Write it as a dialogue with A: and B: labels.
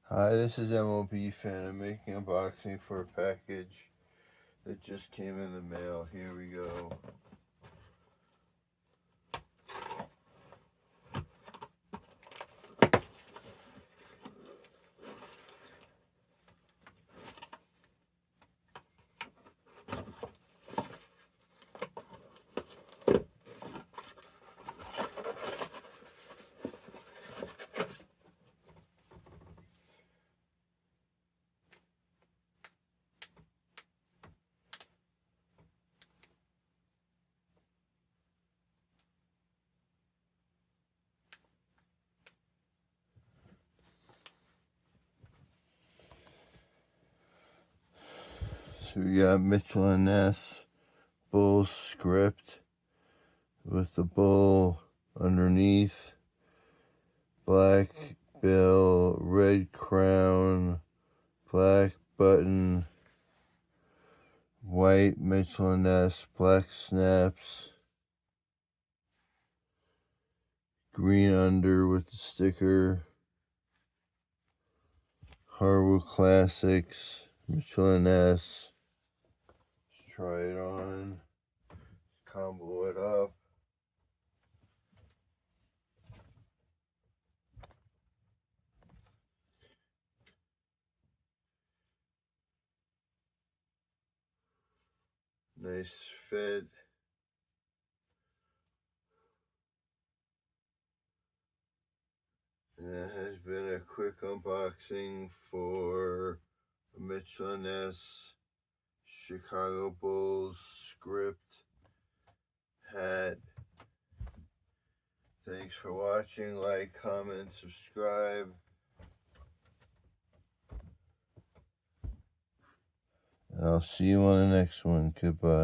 A: Hi, this is MLB fan. I'm making an unboxing for a package that just came in the mail. Here we go. So we got Michel Ness bull script with the bull underneath, black bill, red crown, black button, white Michel Ness, black snaps, green under with the sticker, Harwood Classics, Michel Ness. Let's try it on, combo it up. Nice fit. And that has been a quick unboxing for Michel Ness Chicago Bulls script hat. Thanks for watching. Like, comment, subscribe. And I'll see you on the next one. Goodbye.